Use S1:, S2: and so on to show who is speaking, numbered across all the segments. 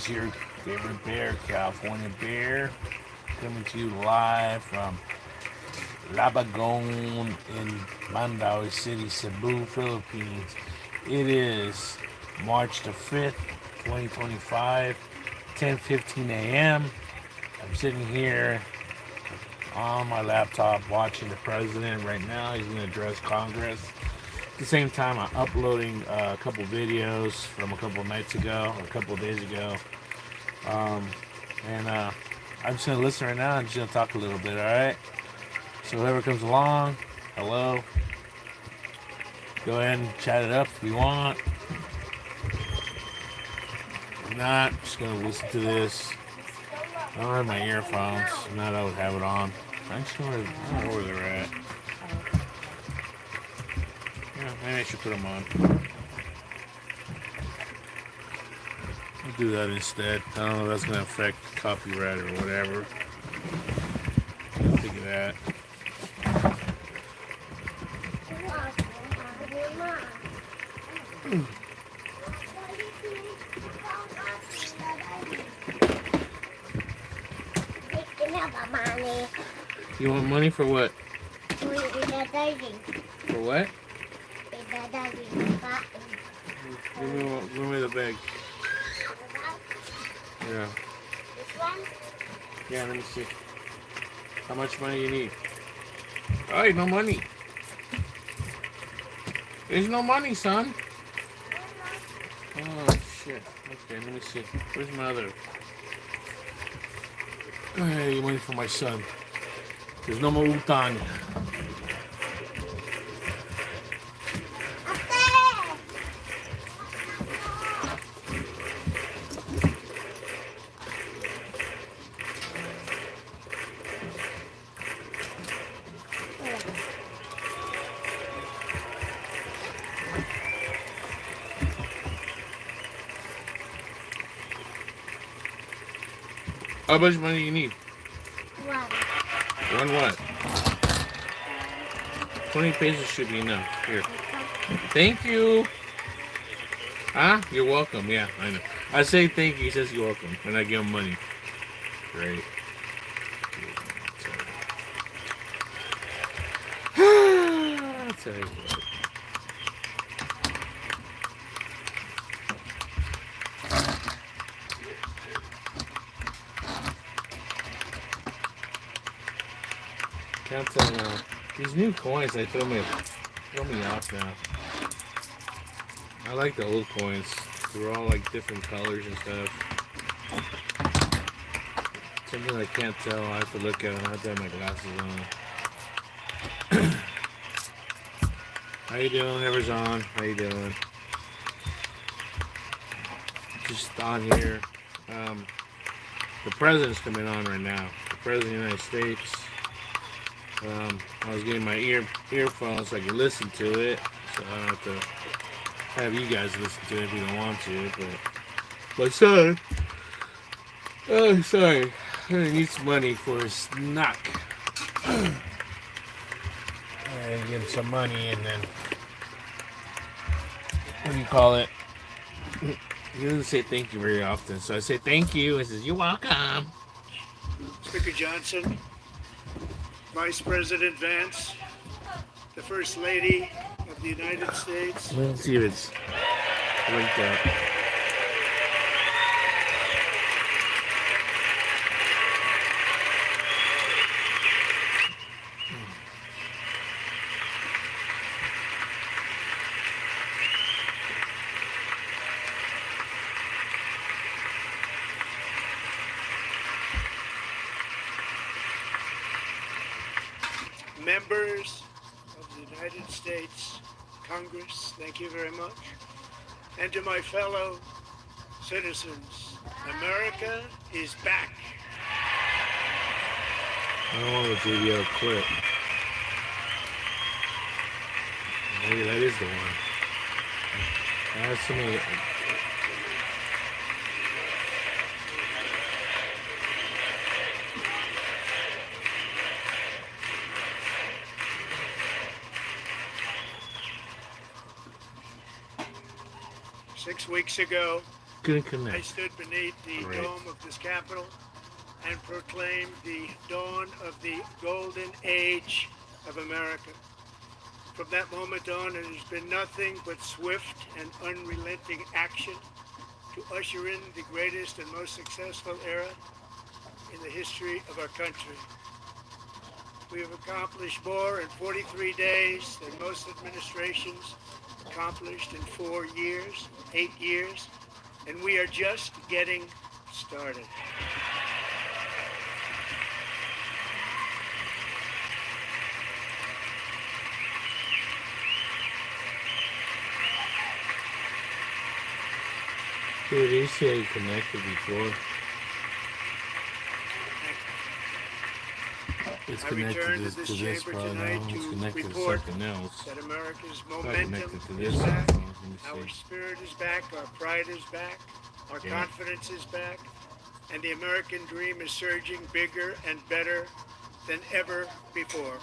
S1: is your favorite bear, California Bear, coming to you live from Labagon in Mandaue City, Cebu, Philippines. It is March the 5th, 2025, 10:15 a.m. I'm sitting here on my laptop watching the president right now. He's going to address Congress. At the same time, I'm uploading a couple videos from a couple nights ago, or a couple days ago. And I'm just going to listen right now. I'm just going to talk a little bit, all right? So whoever comes along, hello. Go ahead and chat it up if you want. If not, I'm just going to listen to this. I don't have my earphones. If not, I would have it on. I don't know where they're at. Yeah, maybe I should put them on. I'll do that instead. I don't know if that's going to affect copyright or whatever. Think of that. You want money for what? For what? Give me the bag. Yeah.
S2: This one?
S1: Yeah, let me see. How much money you need? Oh, no money. There's no money, son. Oh, shit. Okay, let me see. Where's my other? Hey, money for my son. There's no more utang. How much money you need? One what? 20 pesos should be enough. Here. Thank you. Huh? You're welcome. Yeah, I know. I say thank you. He says you're welcome. And I give him money. Great. I'll tell you what. Can't tell now. These new coins, they throw me off now. I like the old coins. They're all like different colors and stuff. Something I can't tell. I have to look at them. I have to have my glasses on. How you doing? Whoever's on. How you doing? Just on here. The president's coming on right now. The president of the United States. I was getting my earphones so I can listen to it, so I don't have to have you guys listen to it if you don't want to. But my son, oh sorry, he needs money for his snack. And give him some money, and then what do you call it? He doesn't say thank you very often, so I say thank you. And says you're welcome.
S3: Speaker Johnson, Vice President Vance, the First Lady of the United States.
S1: Let's see if it's linked up.
S3: Members of the United States Congress, thank you very much. And to my fellow citizens, America is back.
S1: I don't want the video quit. Maybe that is the one. I have so many.
S3: 6 weeks ago,
S1: couldn't
S3: I
S1: connect.
S3: stood beneath the
S1: Great.
S3: dome of this Capitol and proclaimed the dawn of the golden age of America. From that moment on, it has been nothing but swift and unrelenting action to usher in the greatest and most successful era in the history of our country. We have accomplished more in 43 days than most administrations accomplished in 4 years, 8 years, and we are just getting started.
S1: Dude, you say you connected before. It's
S3: I
S1: connected
S3: return
S1: to
S3: to this
S1: this
S3: chamber
S1: part
S3: tonight
S1: now. It's
S3: to
S1: connected to
S3: report
S1: something else.
S3: that America's
S1: It's not
S3: momentum
S1: connected to
S3: is
S1: this.
S3: back,
S1: Let me
S3: our
S1: see.
S3: spirit is back, our pride is back, our
S1: Yeah.
S3: confidence is back, and the American dream is surging bigger and better than ever before.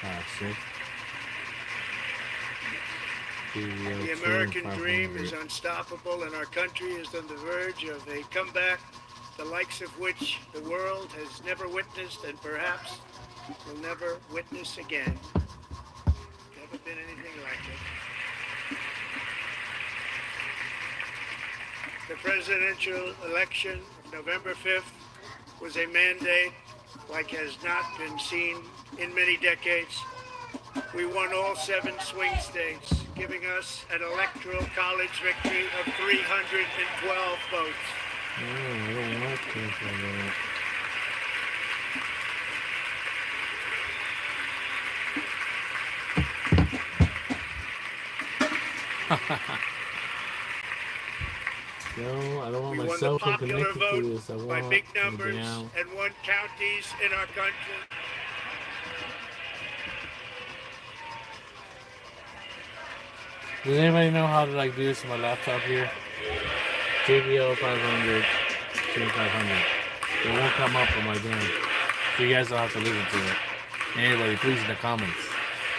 S1: Ah, see?
S3: The American dream is unstoppable, and our country is on the verge of a comeback, the likes of which the world has never witnessed and perhaps will never witness again. Never been anything like it. The presidential election of November 5th was a mandate like has not been seen in many decades. We won all 7 swing states, giving us an electoral college victory of 312 votes.
S1: I don't like things like that. No, I don't want
S3: We won the
S1: myself
S3: popular
S1: connected to
S3: vote
S1: this. I
S3: by
S1: want
S3: big
S1: the
S3: numbers
S1: down.
S3: and won counties in our country.
S1: Does anybody know how to like do this on my laptop here? JBL 500, 2500. It won't come up on my damn. So you guys don't have to listen to it. Anybody, please in the comments.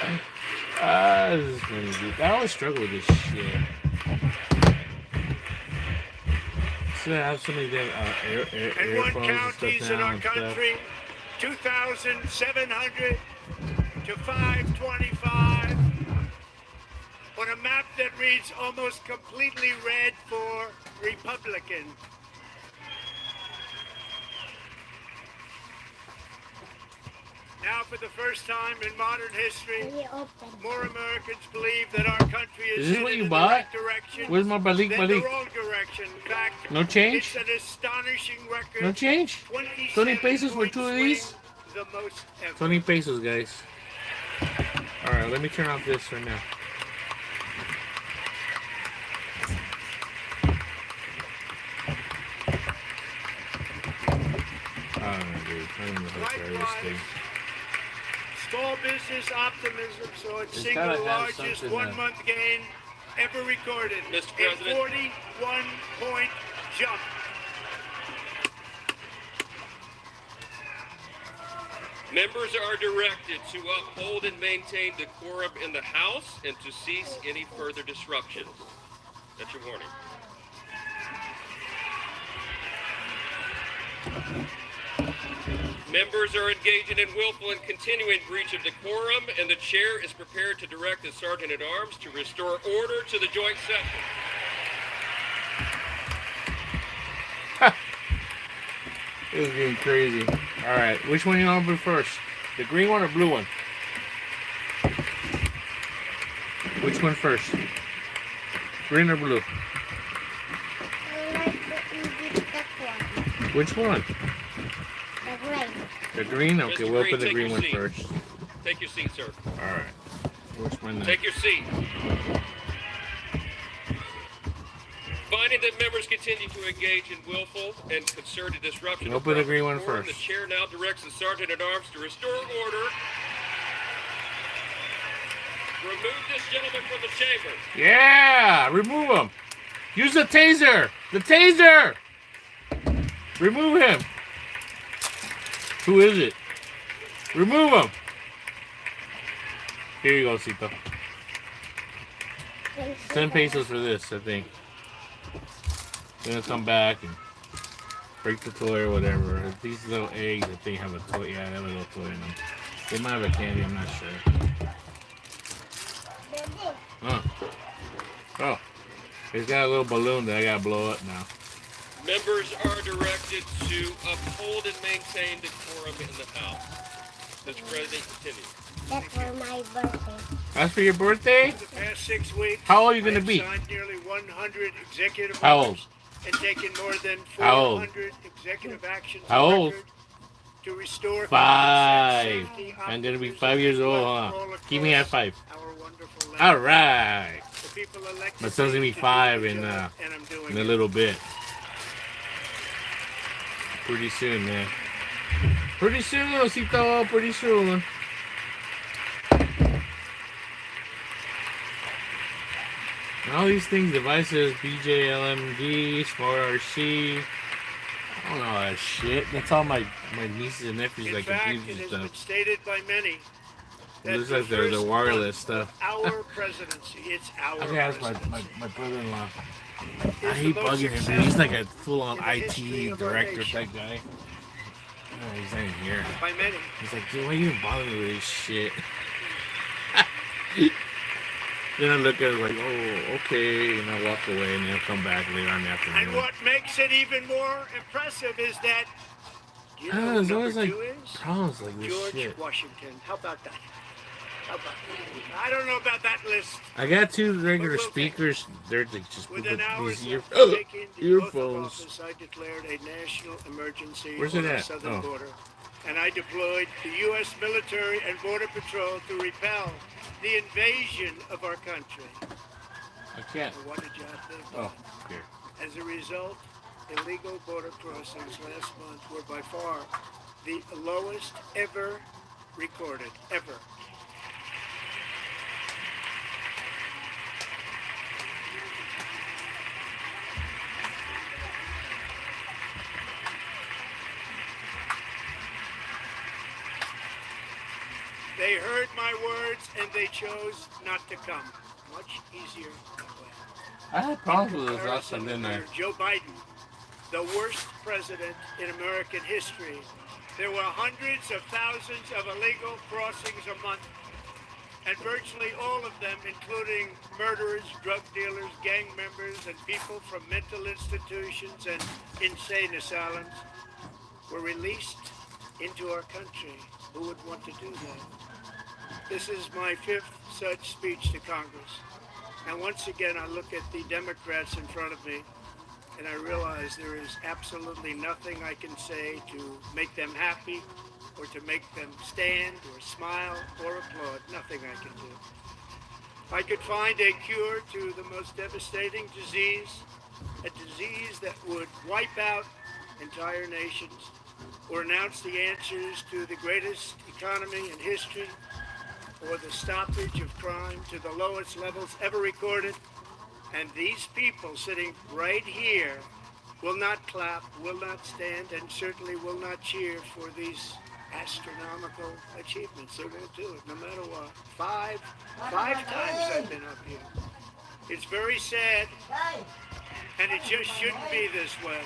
S1: This is funny, dude. I always struggle with this shit. So I have so many damn
S3: And won
S1: earphones and
S3: counties
S1: stuff
S3: in
S1: now
S3: our
S1: and stuff.
S3: country, 2,700 to 525, on a map that reads almost completely red for Republican. Now, for the first time in modern history, more Americans believe that our country is
S1: Is this
S3: headed
S1: what you
S3: in the
S1: bought?
S3: right direction
S1: Where's my balik
S3: than the
S1: balik?
S3: wrong direction. In fact,
S1: No change?
S3: it's an astonishing record.
S1: No change? 20 pesos for 2 of these?
S3: The most ever.
S1: 20 pesos, guys. Alright, let me turn off this right now. I don't know, dude. I don't know how to try this thing.
S3: Small business optimism saw its
S1: It's
S3: single
S1: gotta have
S3: largest
S1: something,
S3: one-month gain ever recorded.
S2: Mr.
S3: A
S2: President.
S3: 41-point jump.
S2: Members are directed to uphold and maintain decorum in the House and to cease any further disruptions. That's your warning. Members are engaging in willful and continuing breach of decorum, and the chair is prepared to direct the Sergeant at Arms to restore order to the joint session.
S1: This is getting crazy. Alright, which one you want to do first? The green one or blue one? Which one first? Green or blue?
S4: I like the that one.
S1: Which one?
S4: The green.
S1: The green? Okay,
S2: Mr.
S1: we'll
S2: Green,
S1: put the
S2: take
S1: green
S2: your
S1: one
S2: seat.
S1: first.
S2: Take your seat, sir.
S1: Alright. Which one now?
S2: Take your seat. Finding that members continue to engage in willful and concerted disruption
S1: We'll
S2: of
S1: put the
S2: proper
S1: green one
S2: decorum,
S1: first.
S2: the chair now directs the Sergeant at Arms to restore order. Remove this gentleman from the chamber.
S1: Yeah! Remove him! Use the taser! The taser! Remove him! Who is it? Remove him! Here you go, Cito. 10 pesos for this, I think. Then they'll come back and break the toy or whatever. These little eggs, I think have a toy. Yeah, they have a little toy in them. They might have a candy. I'm not sure. Huh. Oh, it's got a little balloon that I gotta blow up now.
S2: Members are directed to uphold and maintain decorum in the House. Mr. President, continue.
S4: That's for my birthday.
S1: That's for your birthday?
S3: For the past 6 weeks,
S1: How old are you
S3: I
S1: gonna
S3: have
S1: be?
S3: signed nearly 100 executive
S1: How old?
S3: orders and taken more than
S1: How old?
S3: 400 executive actions
S1: How
S3: on
S1: old?
S3: record to restore
S1: 5.
S3: safety,
S1: I'm gonna be
S3: optimism,
S1: 5 years old,
S3: all
S1: huh? Keep me at
S3: across
S1: 5.
S3: our wonderful land.
S1: All right.
S3: The people elected
S1: My son's gonna
S3: me
S1: be
S3: to do
S1: 5
S3: the
S1: in
S3: job, and I'm doing
S1: in a
S3: it.
S1: little bit. Pretty soon, man. Pretty soon, Osito. Pretty soon. And all these things, devices, BJLMD, Smart RC. I don't know all that shit. That's all my nieces and nephews
S3: In
S1: like
S3: fact,
S1: computer
S3: it has
S1: stuff.
S3: been stated by many
S1: It
S3: that
S1: looks
S3: the
S1: like there's a
S3: first
S1: wireless
S3: month
S1: stuff.
S3: of our presidency, it's our
S1: Okay, that's
S3: presidency,
S1: my brother-in-law.
S3: is
S1: I
S3: the
S1: hate
S3: most
S1: bugging him, dude. He's like a
S3: successful
S1: full-on
S3: in the history
S1: IT
S3: of our
S1: director
S3: nation.
S1: type guy. Oh, he's not even here.
S3: by many.
S1: He's like, dude, why you even bother me with this shit? Then I look at it like, oh, okay, and I walk away, and then I'll come back later on in the
S3: And
S1: afternoon.
S3: what makes it even more impressive is that, you know,
S1: There's
S3: number
S1: always like
S3: 2 is
S1: problems like this
S3: George
S1: shit.
S3: Washington. How about that? How about that? I don't know about that list.
S1: I got 2 regular
S3: But we'll take
S1: speakers. They're like just
S3: Within hours
S1: these
S3: of taking the oath of
S1: earphones.
S3: office, I declared a national emergency
S1: Where's
S3: on
S1: it
S3: our
S1: at?
S3: southern
S1: Oh.
S3: border, and I deployed the U.S. military and border patrol to repel the invasion of our country.
S1: I can't.
S3: And what did you think?
S1: Oh, here.
S3: As a result, illegal border crossings last month were by far the lowest ever recorded, ever. They heard my words and they chose not to come. Much easier that way.
S1: I had problems with this last time, didn't I?
S3: Joe Biden, the worst president in American history. There were hundreds of thousands of illegal crossings a month, and virtually all of them, including murderers, drug dealers, gang members, and people from mental institutions and insane asylums, were released into our country. Who would want to do that? This is my 5th such speech to Congress. And once again, I look at the Democrats in front of me, and I realize there is absolutely nothing I can say to make them happy, or to make them stand, or smile, or applaud. Nothing I can do. If I could find a cure to the most devastating disease, a disease that would wipe out entire nations, or announce the answers to the greatest economy in history, or the stoppage of crime to the lowest levels ever recorded, and these people sitting right here will not clap, will not stand, and certainly will not cheer for these astronomical achievements. They won't do it, no matter what. Five times I've been up here. It's very sad, and it just shouldn't be this way.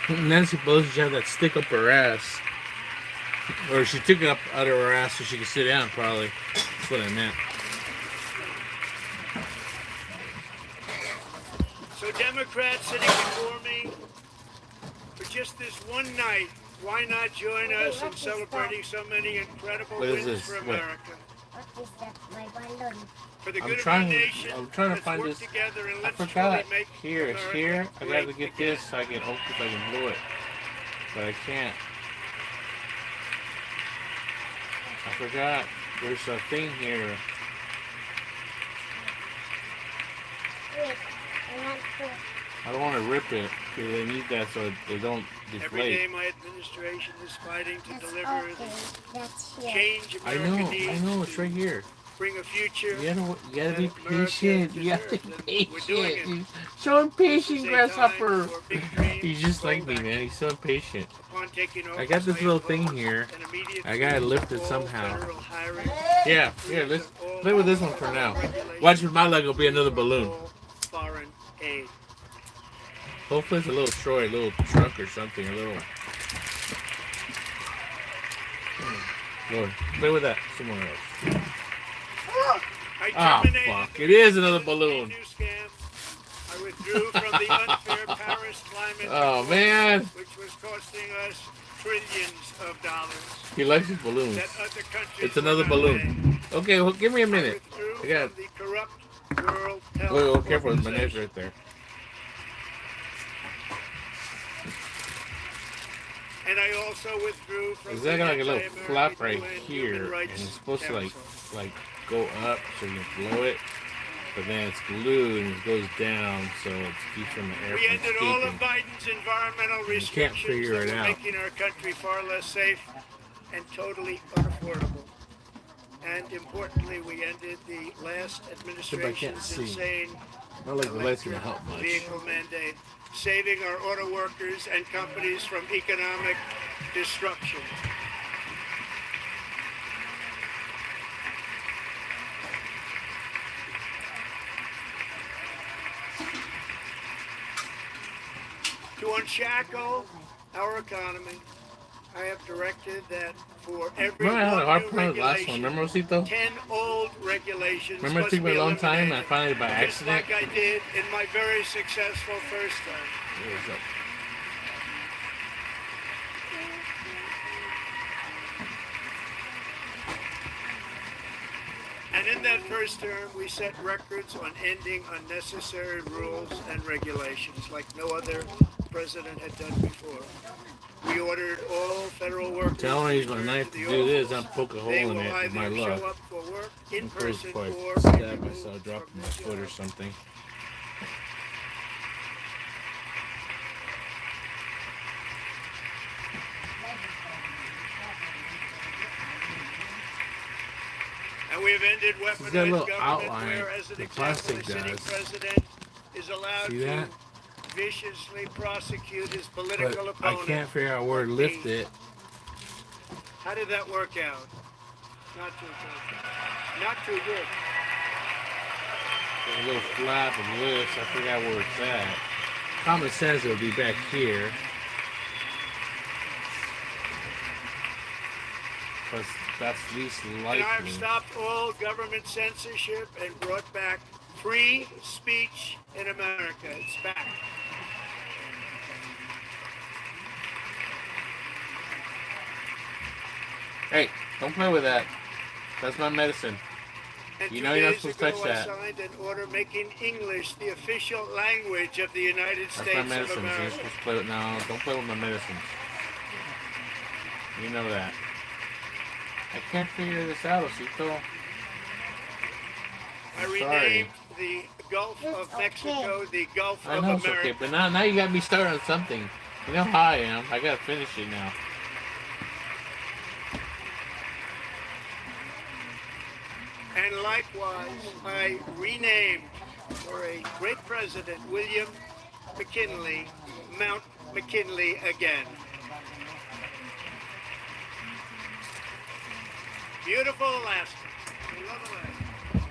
S1: Nancy Pelosi had that stick up her ass. Or she took it up out of her ass so she could sit down, probably. That's what I meant.
S3: So Democrats sitting before me, for just this one night, why not join us in celebrating so many incredible
S1: What is
S3: wins
S1: this?
S3: for
S1: What?
S3: America?
S4: What is that? My balloon.
S3: For the
S1: I'm
S3: good
S1: trying-
S3: of our nation,
S1: I'm trying to
S3: let's
S1: find
S3: work
S1: this.
S3: together and
S1: I
S3: let's
S1: forgot.
S3: truly make
S1: Here, it's
S3: America
S1: here. I gotta
S3: great
S1: get
S3: again.
S1: this so I can hope if I can blow it. But I can't. I forgot. There's a thing here.
S4: Wait, I want to.
S1: I don't want to rip it because they need that so they don't
S3: Every day
S1: deflate.
S3: my administration is fighting to
S4: That's
S3: deliver
S4: okay. That's here.
S3: the change
S1: I
S3: America
S1: know.
S3: needs
S1: I know. It's
S3: to
S1: right here.
S3: bring a future.
S1: You gotta be
S3: that America
S1: patient. You gotta
S3: deserves,
S1: be
S3: and we're doing
S1: patient.
S3: it.
S1: He's so
S3: This
S1: impatient,
S3: is a
S1: Grasshopper.
S3: time for big dreams,
S1: He's just like
S3: bold
S1: me, man.
S3: action.
S1: He's so impatient.
S3: Upon taking office,
S1: I got this little thing
S3: imposed
S1: here.
S3: an immediate
S1: I gotta
S3: freeze
S1: lift
S3: on
S1: it
S3: all
S1: somehow.
S3: federal hiring,
S1: Yeah, here,
S3: freeze
S1: let's
S3: on all
S1: play with this one for now. Watch with my leg, it'll be another
S3: freeze on
S1: balloon.
S3: all foreign aid.
S1: Hopefully it's a little toy, a little truck or something, a little. Lord, play with that somewhere else.
S3: I
S1: Ah,
S3: terminated
S1: fuck.
S3: the
S1: It is another
S3: new
S1: balloon.
S3: scam. I withdrew from the unfair Paris climate
S1: Oh,
S3: accord,
S1: man.
S3: which was costing us trillions of dollars.
S1: He likes his balloons.
S3: That other countries
S1: It's another
S3: were not
S1: balloon.
S3: paying.
S1: Okay, well, give me a
S3: I
S1: minute.
S3: withdrew
S1: I got.
S3: from the corrupt World Health
S1: Wait, careful, my name's
S3: Organization.
S1: right there.
S3: And I also withdrew from
S1: Is
S3: the
S1: that like a little
S3: Anti-American
S1: flap right
S3: UN
S1: here,
S3: Human
S1: and
S3: Rights
S1: it's supposed to
S3: Council.
S1: like go up so you can blow it, but then it's glued and it goes down so it keeps from the air
S3: We
S1: from
S3: ended all of
S1: escaping.
S3: Biden's environmental
S1: You can't
S3: restrictions
S1: figure
S3: that
S1: it
S3: were
S1: out.
S3: making our country far less safe and totally unaffordable. And importantly, we ended the last administration's
S1: see.
S3: insane
S1: Not like the light's
S3: electric
S1: gonna help much.
S3: vehicle mandate, saving our auto workers and companies from economic destruction. To unshackle our economy, I have directed that for every
S1: Remember I had a hard
S3: new
S1: time with the last one?
S3: regulation,
S1: Remember, Rosito?
S3: 10 old regulations
S1: Remember it
S3: must
S1: took me
S3: be
S1: a long time and I
S3: eliminated,
S1: finally by
S3: just
S1: accident?
S3: like I did in my very successful first time.
S1: What's up?
S3: And in that first term, we set records on ending unnecessary rules and regulations like no other president had done before. We ordered all federal workers
S1: Tell him I use
S3: to
S1: my
S3: return
S1: knife
S3: to
S1: to
S3: the
S1: do this,
S3: office.
S1: I'll poke a hole
S3: They
S1: in
S3: will
S1: it with my
S3: either
S1: luck.
S3: show up for work in
S1: Of course,
S3: person
S1: before
S3: or
S1: I
S3: be
S1: stab
S3: removed
S1: myself, dropping
S3: from
S1: my
S3: their
S1: foot or
S3: job.
S1: something.
S3: And we've ended
S1: got a
S3: weaponized
S1: little
S3: government
S1: outline,
S3: where, as an
S1: the
S3: example,
S1: plastic
S3: the sitting
S1: does.
S3: president is allowed
S1: See
S3: to
S1: that?
S3: viciously prosecute his
S1: But
S3: political
S1: I
S3: opponent.
S1: can't figure out where to lift it.
S3: How did that work out? Not too good. Not too good.
S1: There's a little flap and lifts. I forgot where it's at. Common sense it would be back here. But that's least
S3: And I've
S1: likely.
S3: stopped all government censorship and brought back free speech in America. It's back.
S1: Hey, don't play with that. That's my medicine.
S3: And
S1: You
S3: 2
S1: know you're not
S3: days
S1: supposed to
S3: ago,
S1: touch that.
S3: I signed an order making English the official language of the United
S1: That's my
S3: States of
S1: medicine. You're
S3: America.
S1: supposed to play with. No, don't play with my medicines. You know that. I can't figure this out, Osito.
S3: I
S1: Sorry.
S3: renamed the Gulf
S4: It's
S3: of Mexico the Gulf
S1: I
S3: of
S1: know it's
S3: America.
S1: okay, but now you got me started on something. You know how I am. I gotta finish it now.
S3: And likewise, I renamed for a great president, William McKinley, Mount McKinley again. Beautiful Alaska. We love Alaska.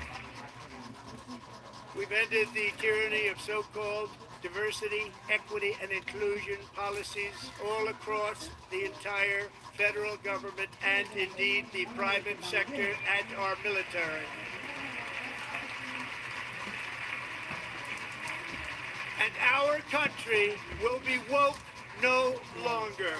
S3: We've ended the tyranny of so-called diversity, equity, and inclusion policies all across the entire federal government and indeed the private sector and our military. And our country will be woke no longer.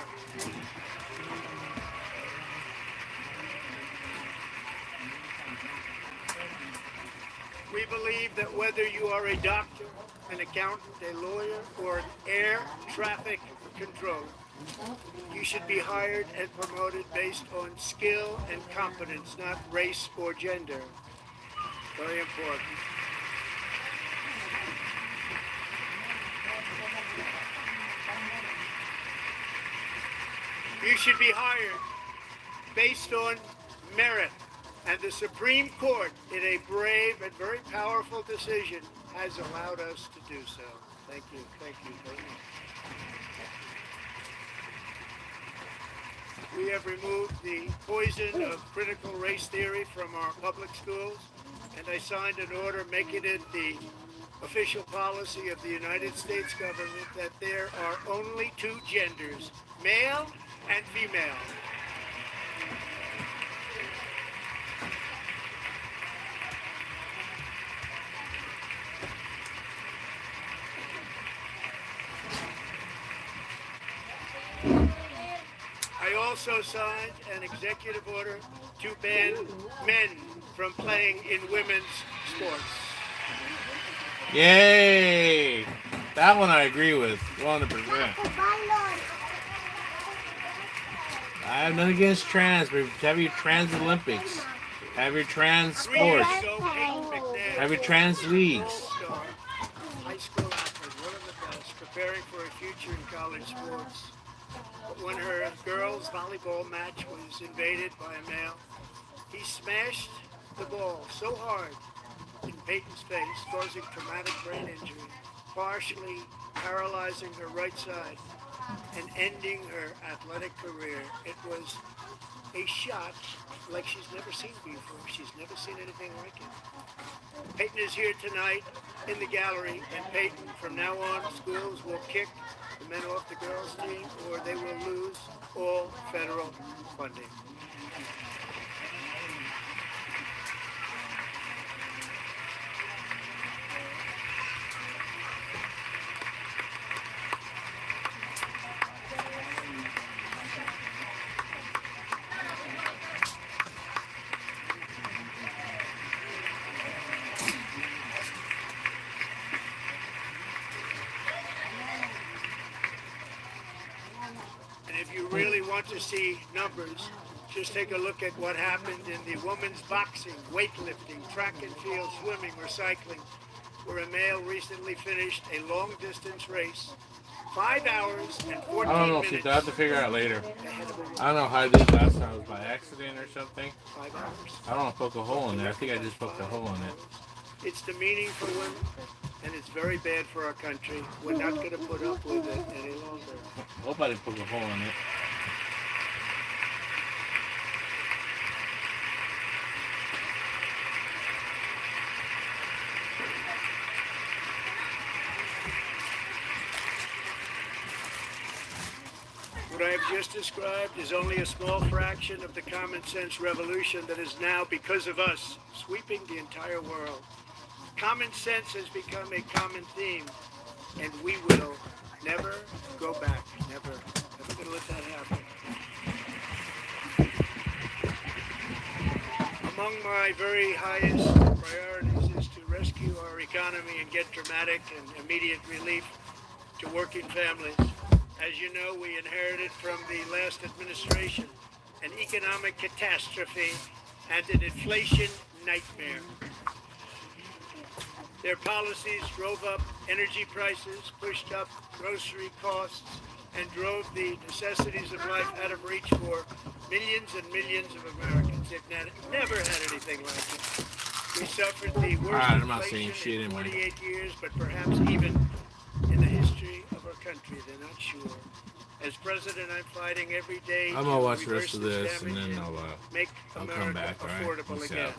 S3: We believe that whether you are a doctor, an accountant, a lawyer, or an air traffic controller, you should be hired and promoted based on skill and competence, not race or gender. Very important. You should be hired based on merit, And the Supreme Court, in a brave and very powerful decision, has allowed us to do so. Thank you. Thank you. Thank you. We have removed the poison of critical race theory from our public schools, and I signed an order making it the official policy of the United States government that there are only two genders, male and female. I also signed an executive order to ban men from playing in women's sports.
S1: Yay! That one I agree with 100%. I have nothing against trans, but have your trans Olympics. Have your trans
S3: 3 years
S1: sports.
S3: ago, Peyton McNabb,
S1: Have your trans leagues.
S3: all-star high school athlete, one of the best, preparing for a future in college sports. But when her girls' volleyball match was invaded by a male, he smashed the ball so hard in Peyton's face, causing traumatic brain injury, partially paralyzing her right side, and ending her athletic career. It was a shot like she's never seen before. She's never seen anything like it. Peyton is here tonight in the gallery, and Peyton, from now on, schools will kick the men off the girls' team, or they will lose all federal funding. If you really want to see numbers, just take a look at what happened in the women's boxing, weightlifting, track and field, swimming, or cycling, where a male recently finished a long-distance race, 5 hours and 14
S1: I don't know,
S3: minutes.
S1: I have to figure out later.
S3: Ahead of a woman.
S1: I don't know how I did last time. It was by accident or something.
S3: 5 hours.
S1: I don't want to poke a hole in there. I think I just poked a hole in it.
S3: It's demeaning for women, and it's very bad for our country. We're not going to put up with it any longer.
S1: Hope I didn't poke a hole in it.
S3: What I have just described is only a small fraction of the common sense revolution that is now, because of us, sweeping the entire world. Common sense has become a common theme, and we will never go back. Never. Never going to let that happen. Among my very highest priorities is to rescue our economy and get dramatic and immediate relief to working families. As you know, we inherited from the last administration an economic catastrophe and an inflation nightmare. Their policies drove up energy prices, pushed up grocery costs, and drove the necessities of life out of reach for millions and millions of Americans. They've never had anything like it. We suffered the worst
S1: I'm not saying
S3: inflation
S1: shit
S3: in
S1: anyway.
S3: 48 years, but perhaps even in the history of our country. They're not sure. As president, I'm fighting every day
S1: I'm
S3: to
S1: gonna watch the
S3: reverse
S1: rest of
S3: this
S1: this and
S3: damage
S1: then
S3: and
S1: I'll
S3: make
S1: come
S3: America
S1: back, all right?
S3: affordable
S1: Peace
S3: again.
S1: out.